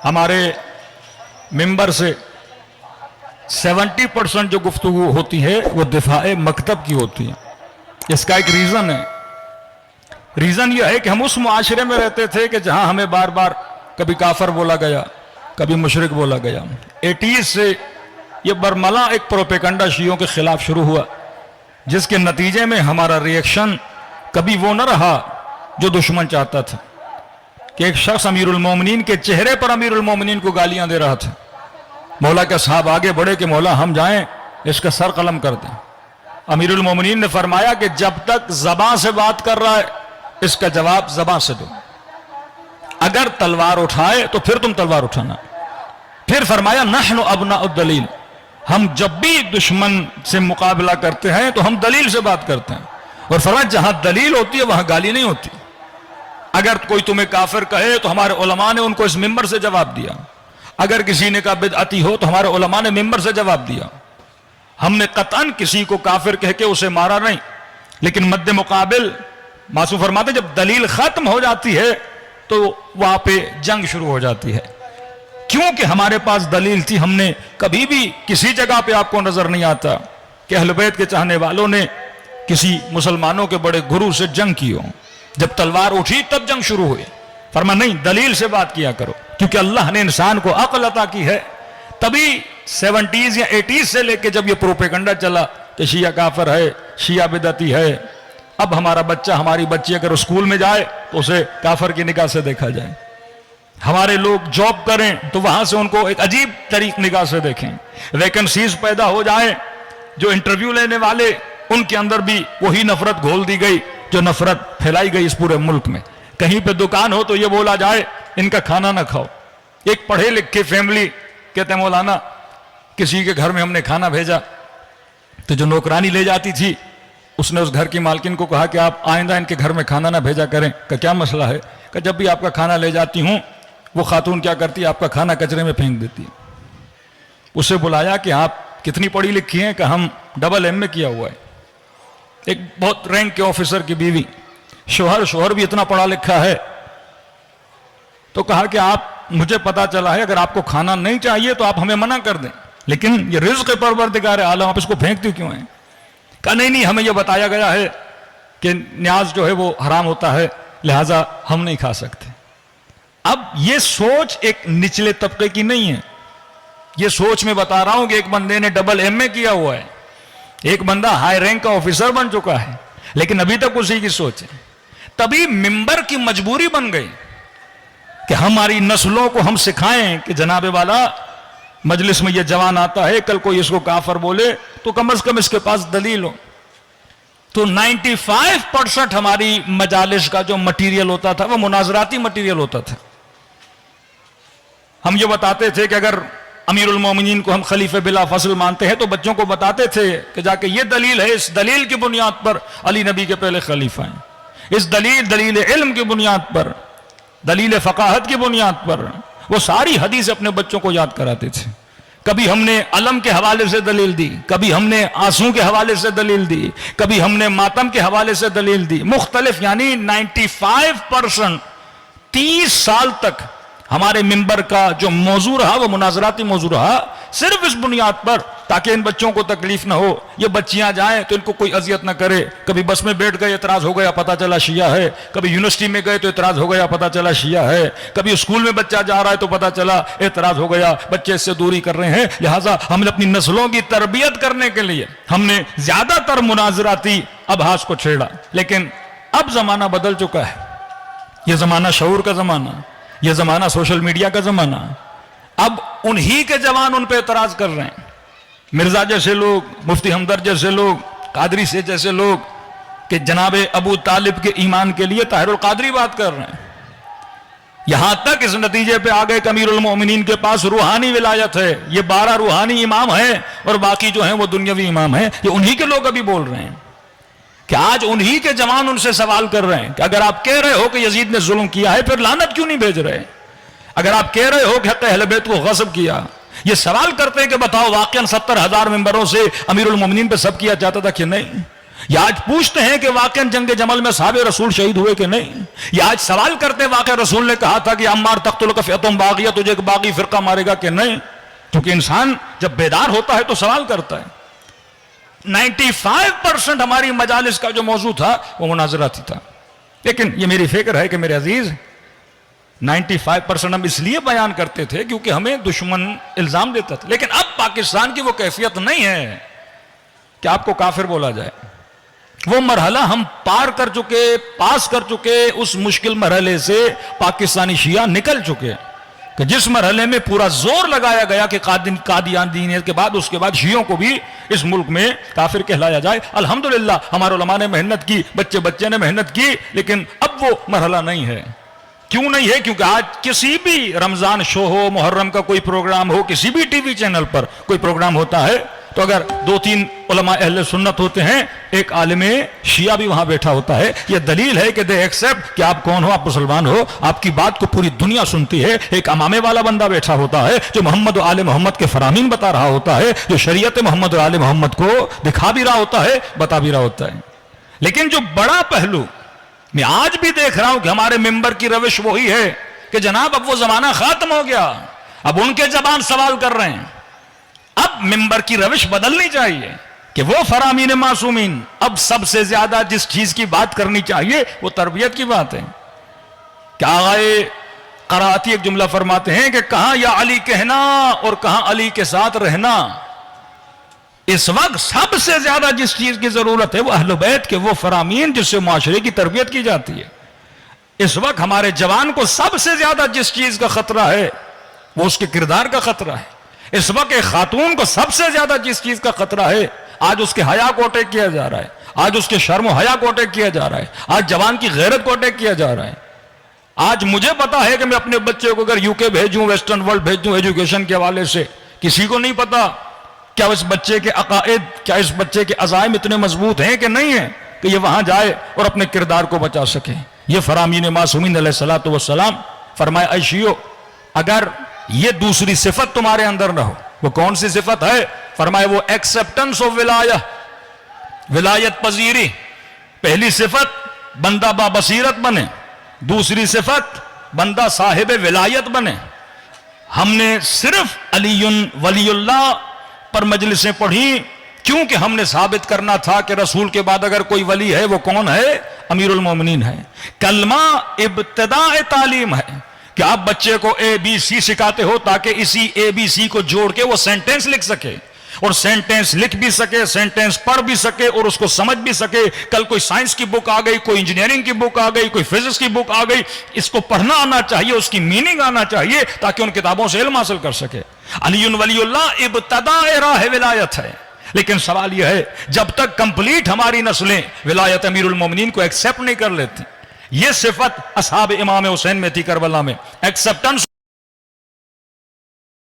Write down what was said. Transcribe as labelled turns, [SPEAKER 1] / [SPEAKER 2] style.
[SPEAKER 1] हमारे मिंबर से 70% जो गुफ्तगू होती है वो दिफाए मकतब की होती है। इसका एक रीज़न है। रीज़न यह है कि हम उस मुआशरे में रहते थे कि जहां हमें बार बार कभी काफर बोला गया, कभी मुशरिक बोला गया। 80s से ये बरमला एक प्रोपेगेंडा शियों के खिलाफ शुरू हुआ, जिसके नतीजे में हमारा रिएक्शन कभी वो न रहा जो दुश्मन चाहता था कि एक शख्स अमीरुल मोमिनीन के चेहरे पर अमीरुल मोमिनीन को गालियां दे रहा था। मौला के साहब आगे बढ़े कि मौला हम जाएं इसका सर कलम कर दें। अमीरुल मोमिनीन ने फरमाया कि जब तक ज़बान से बात कर रहा है इसका जवाब ज़बान से दो, अगर तलवार उठाए तो फिर तुम तलवार उठाना। फिर फरमाया नहनु अबनाउद दलील, हम जब भी दुश्मन से मुकाबला करते हैं तो हम दलील से बात करते हैं। और फरमाया जहां दलील होती है वहां गाली नहीं होती। अगर कोई तुम्हें काफिर कहे तो हमारे उलमा ने उनको इस मिंबर से जवाब दिया, अगर किसी ने कहा बिदअती हो तो हमारे उलमा ने मिंबर से जवाब दिया। हमने कतन किसी को काफिर कह के उसे मारा नहीं, लेकिन मद्दे मुकाबिल मासूम फरमाते जब दलील खत्म हो जाती है तो वहां पे जंग शुरू हो जाती है। क्योंकि हमारे पास दलील थी। हमने कभी भी किसी जगह पे आपको नजर नहीं आता कि अहले बैत के चाहने वालों ने किसी मुसलमानों के बड़े गुरु से जंग की हो। जब तलवार उठी तब जंग शुरू हुई। फरमा नहीं, दलील से बात किया करो, क्योंकि अल्लाह ने इंसान को अक्ल अता की है। तभी 70s या 80s से लेके जब ये प्रोपेगेंडा चला कि शिया काफिर है, शिया बिदअती है, अब हमारा बच्चा हमारी बच्ची अगर स्कूल में जाए तो उसे काफिर की निगाह से देखा जाए। हमारे लोग जॉब करें तो वहां से उनको एक अजीब तरीक निगाह से देखें। वैकेंसीज पैदा हो जाए, जो इंटरव्यू लेने वाले उनके अंदर भी वही नफरत घोल दी गई जो नफरत फैलाई गई इस पूरे मुल्क में। कहीं पे दुकान हो तो ये बोला जाए इनका खाना ना खाओ। एक पढ़े लिखे फैमिली कहते हैं मौलाना किसी के घर में हमने खाना भेजा तो जो नौकरानी ले जाती थी उसने उस घर की मालकिन को कहा कि आप आइंदा इनके घर में खाना ना भेजा करें। का क्या मसला है? कि जब भी आपका खाना ले जाती हूं वो खातून क्या करती है, आपका खाना कचरे में फेंक देती है। उसे बुलाया कि आप कितनी पढ़ी लिखी हैं? कि हम डबल MA किया हुआ है। एक बहुत रैंक के ऑफिसर की बीवी, शोहर भी इतना पढ़ा लिखा है। तो कहा कि आप, मुझे पता चला है अगर आपको खाना नहीं चाहिए तो आप हमें मना कर दें, लेकिन ये रिज़्क़ परवरदिगार आलम आप इसको फेंकती क्यों हैं? कहा नहीं, हमें यह बताया गया है कि न्याज जो है वो हराम होता है, लिहाजा हम नहीं खा सकते। अब ये सोच एक निचले तबके की नहीं है। ये सोच मैं बता रहा हूं कि एक बंदे ने डबल MA किया हुआ है, एक बंदा हाई रैंक का ऑफिसर बन चुका है, लेकिन अभी तक उसी की सोच है। तभी मिंबर की मजबूरी बन गई कि हमारी नस्लों को हम सिखाएं कि जनाबे वाला मजलिस में ये जवान आता है, कल कोई इसको काफर बोले तो कम से कम इसके पास दलील हो। तो 95% हमारी मजालिस का जो मटीरियल होता था वो मुनाजराती मटीरियल होता था। हम ये बताते थे कि अगर अमीरुल मोमिनीन को हम खलीफे बिला फसल मानते हैं तो बच्चों को बताते थे कि जाके ये दलील है, इस दलील की बुनियाद पर अली नबी के पहले खलीफा हैं। इस दलील इल्म की बुनियाद पर, दलील फ़क़ाहत की बुनियाद पर वो सारी हदीस अपने बच्चों को याद कराते थे। कभी हमने अलम के हवाले से दलील दी, कभी हमने आंसू के हवाले से दलील दी, कभी हमने मातम के हवाले से दलील दी। मुख्तलिफ, यानी 95% 30 साल तक हमारे मिंबर का जो मौजू रहा वो मुनाजराती मौजू रहा, सिर्फ इस बुनियाद पर ताकि इन बच्चों को तकलीफ ना हो, ये बच्चियां जाएं तो इनको कोई अजियत ना करे। कभी बस में बैठ गए एतराज हो गया, पता चला शिया है। कभी यूनिवर्सिटी में गए तो एतराज हो गया, पता चला शिया है। कभी स्कूल में बच्चा जा रहा है तो पता चला एतराज हो गया, बच्चे इससे दूरी कर रहे हैं। लिहाजा हमने अपनी नस्लों की तरबियत करने के लिए हमने ज्यादातर मुनाजराती अबहास को छेड़ा। लेकिन अब जमाना बदल चुका है। यह जमाना शऊर का जमाना, यह जमाना सोशल मीडिया का जमाना। अब उन्हीं के जवान उन पे एतराज कर रहे हैं। मिर्जा जैसे लोग, मुफ्ती हमदर्द जैसे लोग, कादरी से जैसे लोग कि जनाबे अबू तालिब के ईमान के लिए ताहिरुल कादरी बात कर रहे हैं। यहां तक इस नतीजे पे आ गए कि अमीरुल मोमिनीन के पास रूहानी विलायत है। ये 12 रूहानी इमाम हैं और बाकी जो हैं वो दुनियावी इमाम हैं। ये उन्हीं के लोग अभी बोल रहे हैं कि आज उन्हीं के जवान उनसे सवाल कर रहे हैं कि अगर आप कह रहे हो कि यजीद ने जुल्म किया है फिर लानत क्यों नहीं भेज रहे? अगर आप कह रहे हो कि हक़ अहले बैत को गस्ब किया, ये सवाल करते हैं कि बताओ वाकई 70,000 मेंबरों से अमीरुल मोमिनीन पे सब किया जाता था कि नहीं? ये आज पूछते हैं कि वाकई जंग जमल में साहब रसूल शहीद हुए कि नहीं। ये आज सवाल करते वाकई रसूल ने कहा था कि अम्मार तख्तुल का फियतुम बागिया, तुझे एक बागी फिरका मारेगा कि नहीं। क्योंकि इंसान जब बेदार होता है तो सवाल करता है। 95% हमारी मजालिस का जो मौजू था वो मुनाजराती था। लेकिन ये मेरी फिक्र है कि मेरे अजीज 95% हम इसलिए बयान करते थे क्योंकि हमें दुश्मन इल्जाम देता था। लेकिन अब पाकिस्तान की वो कैफियत नहीं है कि आपको काफिर बोला जाए। वो मरहला हम पार कर चुके, पास कर चुके। उस मुश्किल मरहले से पाकिस्तानी शिया निकल चुके कि जिस मरहले में पूरा जोर लगाया गया कि कादियान दीनियत के बाद उसके बाद शियों को भी इस मुल्क में काफिर कहलाया जाए। अल्हम्दुलिल्लाह हमारे उलमा ने मेहनत की, बच्चे बच्चे ने मेहनत की, लेकिन अब वो मरहला नहीं है। क्यों नहीं है? क्योंकि आज किसी भी रमजान शो हो, मुहर्रम का कोई प्रोग्राम हो, किसी भी टीवी चैनल पर कोई प्रोग्राम होता है तो अगर 2-3 उलमा अहले सुन्नत होते हैं, एक आलिम शिया भी वहां बैठा होता है। यह दलील है कि दे एक्सेप्ट कि आप कौन हो, आप मुसलमान हो, आपकी बात को पूरी दुनिया सुनती है। एक अमामे वाला बंदा बैठा होता है जो मोहम्मद और आले मोहम्मद के फरामीन बता रहा होता है, जो शरीयत मोहम्मद और आले मोहम्मद को दिखा भी रहा होता है, बता भी रहा होता है। लेकिन जो बड़ा पहलू मैं आज भी देख रहा हूं कि हमारे मेंबर की रविश वही है कि जनाब अब वो जमाना खत्म हो गया, अब उनके जबान सवाल कर रहे हैं। अब मेंबर की रविश बदलनी चाहिए कि वो फरामीन मासूमीन अब सबसे ज्यादा जिस चीज की बात करनी चाहिए वो तरबियत की बात है। क्या आए कराती एक जुमला फरमाते हैं कि कहां या अली कहना और कहां अली के साथ रहना। इस वक्त सबसे ज्यादा जिस चीज की जरूरत है वो अहले बैत के वो फरामीन जिससे माशरे की तरबियत की जाती है। इस वक्त हमारे जवान को सबसे ज्यादा जिस चीज का खतरा है वो उसके किरदार का खतरा है। इस वक्त एक खातून को सबसे ज्यादा जिस चीज का खतरा है, आज उसके हया को अटैक किया जा रहा है, आज उसके शर्म हया को अटैक किया जा रहा है, आज जवान की गैरत को अटैक किया जा रहा है। आज मुझे पता है कि मैं अपने बच्चे को अगर यूके भेजूं, वेस्टर्न वर्ल्ड भेजूं एजुकेशन के हवाले से, किसी को नहीं पता क्या इस बच्चे के अकायद, क्या इस बच्चे के अज़ाइम इतने मजबूत हैं कि नहीं है कि ये वहां जाए और अपने किरदार को बचा सके। ये फरामीन मासूमीन अलैहिस्सलातु वस्सलाम फरमाए, ऐशियो अगर ये दूसरी सिफत तुम्हारे अंदर ना हो, वो कौन सी सिफत है? फरमाए वो एक्सेप्टेंस ऑफ विलाया, विलायत पजीरी। पहली सिफत बंदा बाबसीरत बने, दूसरी सिफत बंदा साहिब विलायत बने। हमने सिर्फ अलीयुन वलीउल्लाह पर मजलिसें पढ़ी क्योंकि हमने साबित करना था कि रसूल के बाद अगर कोई वली है वो कौन है? अमीरुल मोमिनीन है। कलमा इब्तिदा तालीम है कि आप बच्चे को ABC सिखाते हो ताकि इसी ABC को जोड़ के वो सेंटेंस लिख सके, और सेंटेंस लिख भी सके, सेंटेंस पढ़ भी सके और उसको समझ भी सके। कल कोई साइंस की बुक आ गई, कोई इंजीनियरिंग की बुक आ गई, कोई फिजिक्स की बुक आ गई, इसको पढ़ना आना चाहिए, उसकी मीनिंग आना चाहिए ताकि उन किताबों से इल्म हासिल कर सके। अलीयुन वलीउल्लाह इब्तिदा राह विलायत है। लेकिन सवाल यह है, जब तक कंप्लीट हमारी नस्लें विलायत अमीरुल मोमिनीन को एक्सेप्ट नहीं कर लेती, ये सिफत असहाब इमाम हुसैन में थी करबला में, एक्सेप्टेंस